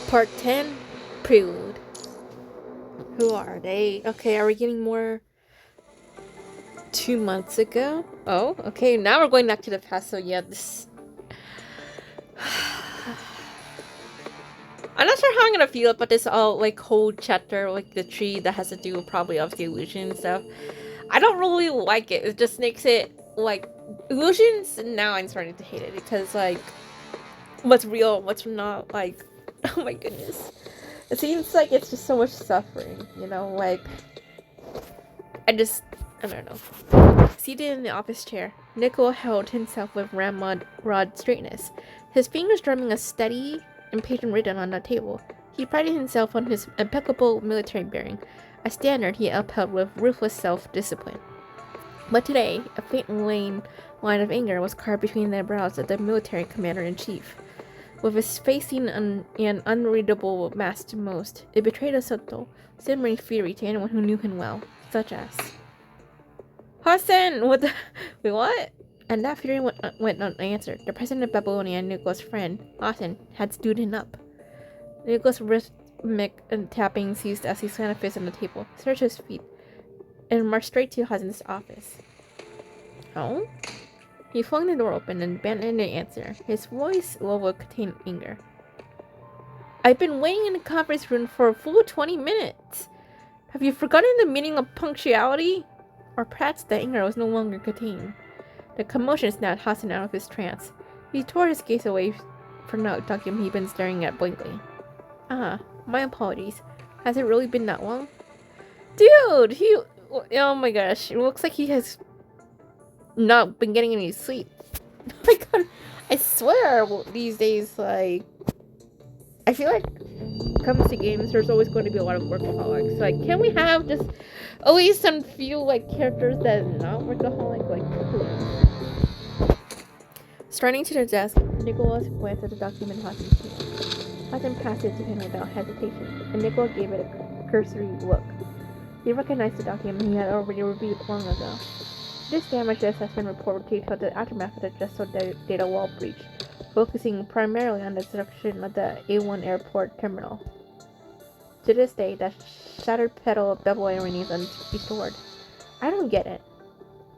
Part 10, Prelude. Who are they? Okay, are we getting more 2 months ago? Oh, okay, now we're going back to the past, so yeah, this... I'm not sure how I'm gonna feel about this all, like, whole chapter, like, the tree that has to do with probably obviously illusion and stuff. I don't really like it. It just makes it, like, illusions, and now I'm starting to hate it, because, like, what's real, what's not, like, oh my goodness. It seems like it's just so much suffering, you know, like... I don't know. Seated in the office chair, Nickel held himself with ramrod straightness, his fingers drumming a steady, impatient rhythm on the table. He prided himself on his impeccable military bearing, a standard he upheld with ruthless self-discipline. But today, a faint line of anger was carved between the brows of the military commander-in-chief. With his face seen an unreadable mask to most, it betrayed a subtle, simmering fury to anyone who knew him well, such as... Hassan! What the... Wait, what? And that fury went unanswered. The president of Babylonia and Nicholas' friend, Hassan, had stood him up. Nicholas' rhythmic tapping ceased as he slammed a fist on the table, searched his feet, and marched straight to Hassan's office. Oh? He flung the door open and abandoned the answer. His voice level contained anger. I've been waiting in the conference room for a full 20 minutes. Have you forgotten the meaning of punctuality? Or perhaps the anger was no longer contained. The commotion snapped Hassan out of his trance. He tore his gaze away from the document he'd been staring at blankly. Ah, my apologies. Has it really been that long? Dude, oh my gosh, it looks like he has not been getting any sleep. Oh my god, I swear these days, like, I feel like comes to games, there's always going to be a lot of workaholics. Like, can we have just at least some few, like, characters that are not workaholic? Like, please. Starting to the desk, Nicholas glanced at the document Hassan's hand. Hassan passed it to him without hesitation, and Nicholas gave it a cursory look. He recognized the document he had already reviewed long ago. This damage assessment report detailed the aftermath of the Gesso data wall breach, focusing primarily on the destruction of the A1 airport terminal. To this day, that shattered petal of Babylonia remains unrestored. I don't get it.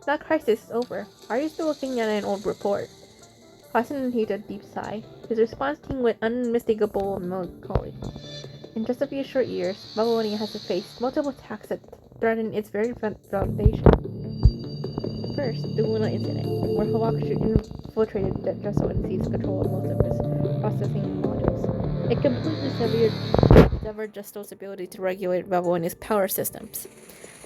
That crisis is over. Are you still looking at an old report? Hassan heaved a deep sigh. His response tinged with unmistakable melancholy. In just a few short years, Babylonia has faced multiple attacks that threaten its very foundation. First, the Luna incident, where Hawk infiltrated the Gesso and seized control of most of its processing modules. It completely severed Gesso's ability to regulate Babylonia's power systems.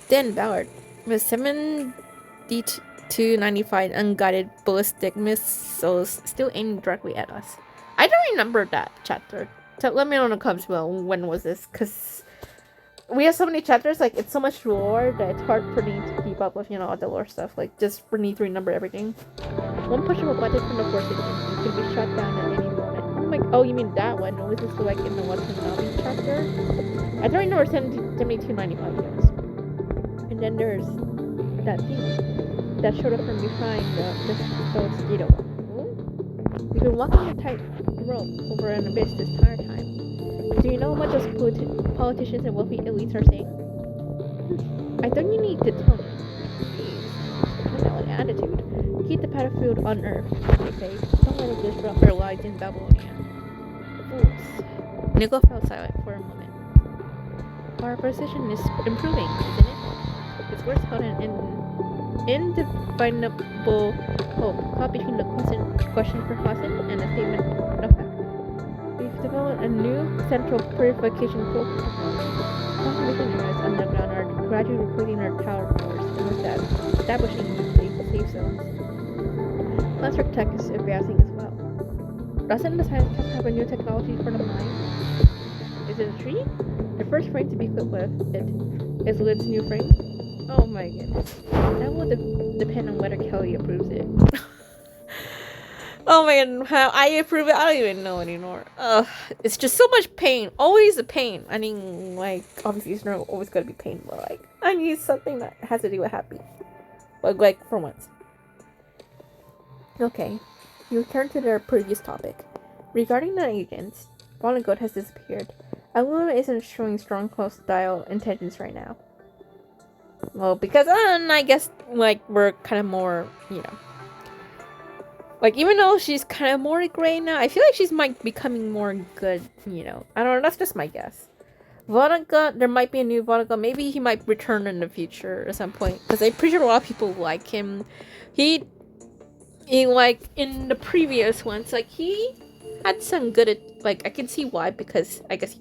Then Ballard, with 7295 unguided ballistic missiles still aimed directly at us. I don't remember that chapter. So let me know in the comments below when was this, because we have so many chapters, like, it's so much lore that it's hard for me to keep up with, you know, all the lore stuff, like, just for me to remember everything. One push of a button from the force engine, you can be shot down at any moment. Oh, you mean that one? Was this, like, in the What's Navi chapter? I don't remember 7295 years. And then there's that thing that showed up from behind the mosquito wall. We've been walking a tight rope over an abyss this entire time. Do you know what those politicians and wealthy elites are saying? I don't you need to tell me. Jeez, what an attitude. Keep the battlefield on Earth, they say. Don't let it disrupt our lives in Babylonia. Fools. Nicola fell silent for a moment. Our position is improving, isn't it? His words held an indefinable hope caught between the question for Hassan and the statement of fact. We've developed a new central purification filter technology. Conservation areas underground are gradually replacing our tower floors and establishing new safe zones. Cluster tech is advancing as well. Doesn't the scientists have a new technology for the mine? Is it a tree? The first frame to be equipped with it is Lid's new frame. Oh my goodness. That will depend on whether Kelly approves it. Oh my god, how I approve it, I don't even know anymore. It's just so much pain. Always a pain. I mean, like, obviously it's not always gonna be pain, but like, I need something that has to do with happy. Like for once. Okay. You return to their previous topic. Regarding the agents, Vonnegut has disappeared. Aluna isn't showing strong hostile intentions right now. Well, because I guess like we're kind of more, like even though she's kind of more gray now, I feel like she's might becoming more good. I don't know. That's just my guess. Vonnegut, there might be a new Vonnegut. Maybe he might return in the future at some point because I'm pretty sure a lot of people like him. He like in the previous ones, like he had some good, like I can see why, because I guess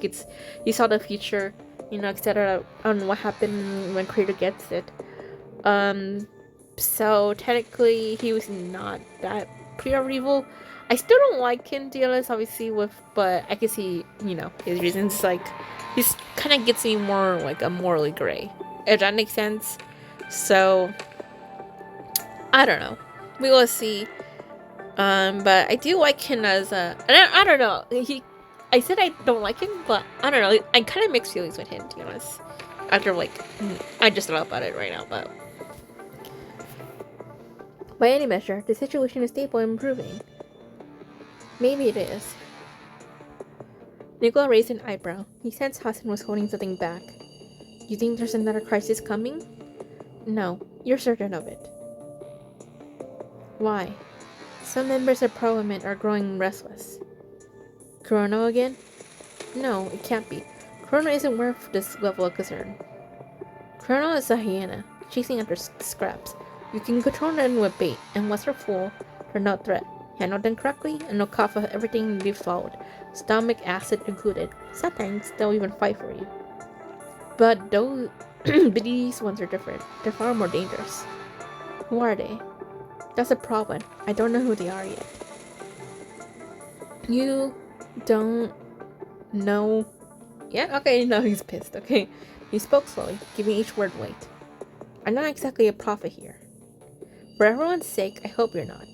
he saw the future, etc. on what happened when creator gets it. So technically he was not that pure evil. I still don't like him, to be honest, obviously, but I can see, his reasons. Like he's kind of gets me more like a morally gray, if that makes sense. So I don't know, we will see. But I do like him as a, and I don't know, I said I don't like him, but I don't know, I kind of mixed feelings with him, to be honest, after like, I just thought about it right now, but by any measure, the situation is stable and improving. Maybe it is. Nicola raised an eyebrow. He sensed Hassan was holding something back. You think there's another crisis coming? No, you're certain of it. Why? Some members of parliament are growing restless. Chrono again? No, it can't be. Chrono isn't worth this level of concern. Chrono is a hyena, chasing after scraps. You can control them with bait, and once they're full, they're no threat. Handle them correctly, and they'll cough up everything you've swallowed, stomach acid included. Sometimes they'll even fight for you. But these ones are different. They're far more dangerous. Who are they? That's a problem. I don't know who they are yet. You don't know yet? Okay, no, he's pissed, okay? He spoke slowly, giving each word weight. I'm not exactly a prophet here. For everyone's sake, I hope you're not.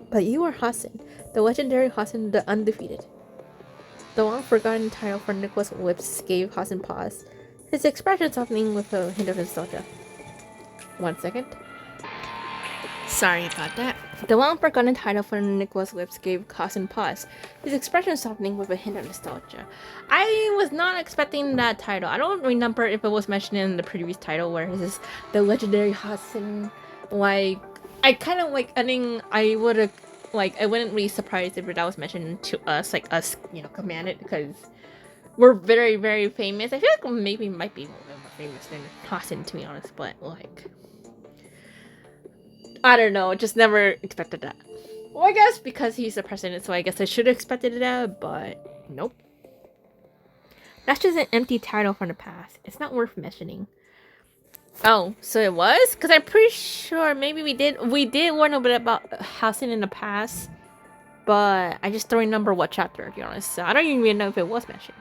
But you are Hassan, the legendary Hassan the Undefeated. The long-forgotten title for Nicholas' lips gave Hassan pause, his expression softening with a hint of nostalgia. 1 second. Sorry about that. The long-forgotten title for Nicholas' lips gave Hassan pause, his expression softening with a hint of nostalgia. I was not expecting that title. I don't remember if it was mentioned in the previous title where this is the legendary Hassan. Like, I kind of like, I think I would have, like, I wouldn't be surprised if that was mentioned to us, like us, commandant, because we're very, very famous. I feel like maybe might be more famous than Hassan, to be honest, but like, I don't know, just never expected that. Well, I guess because he's the president, so I guess I should have expected that, but nope. That's just an empty title from the past. It's not worth mentioning. Oh, so it was? Because I'm pretty sure maybe we did learn a bit about Hassan in the past, but I just don't remember what chapter, to be honest. So I don't even know if it was mentioned.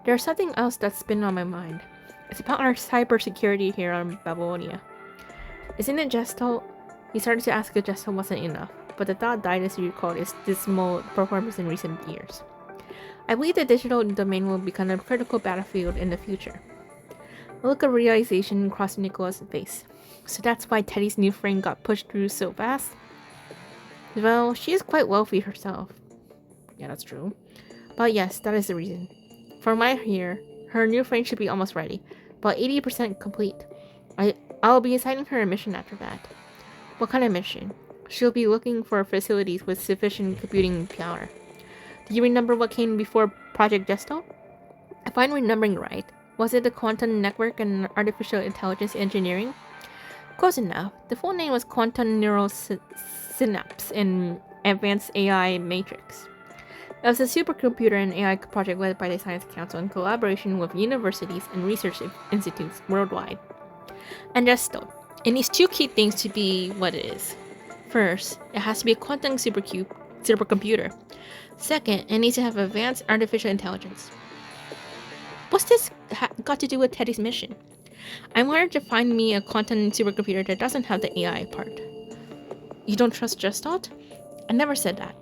There's something else that's been on my mind. It's about our cybersecurity here on Babylonia. Isn't it Gestal? He started to ask if Gestal wasn't enough, but the thought died as he recalled its dismal performance in recent years. I believe the digital domain will become a critical battlefield in the future. A look of realization crossed Nicola's face. So that's why Teddy's new frame got pushed through so fast? Well, she is quite wealthy herself. Yeah, that's true. But yes, that is the reason. From what I hear, her new frame should be almost ready, about 80% complete. I'll be assigning her a mission after that. What kind of mission? She'll be looking for facilities with sufficient computing power. Do you remember what came before Project Gestal? If I'm remembering right, was it the Quantum Network and Artificial Intelligence Engineering? Close enough. The full name was Quantum Neural Synapse and Advanced AI Matrix. It was a supercomputer and AI project led by the Science Council in collaboration with universities and research institutes worldwide. And Gestal. It needs two key things to be what it is. First, it has to be a quantum supercomputer. Second, it needs to have advanced artificial intelligence. What's this got to do with Teddy's mission? I wanted to find me a quantum supercomputer that doesn't have the AI part. You don't trust Gestal? I never said that.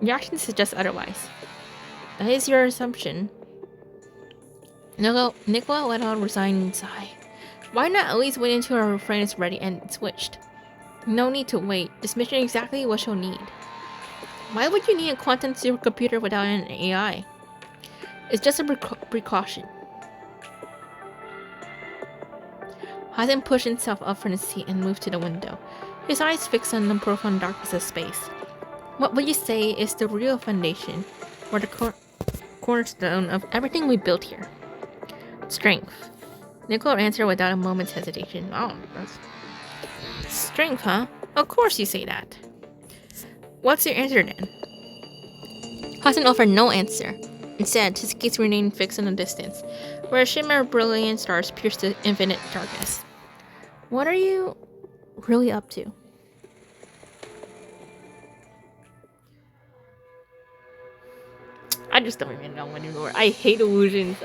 Your actions suggest otherwise. That is your assumption. Nicola let out a resigned sigh. Why not at least wait until her friend is ready and switched? No need to wait. This mission is exactly what she'll need. Why would you need a quantum supercomputer without an AI? It's just a precaution. Hassan pushed himself up from his seat and moved to the window, his eyes fixed on the profound darkness of space. What would you say is the real foundation, or the cornerstone of everything we built here? Strength. Nicole answered without a moment's hesitation. Oh, that's... Strength, huh? Of course you say that. What's your answer then? Hassan offered no answer. Instead, his gaze remained fixed in the distance, where a shimmer of brilliant stars pierced the infinite darkness. What are you really up to? I just don't even know anymore. I hate illusions.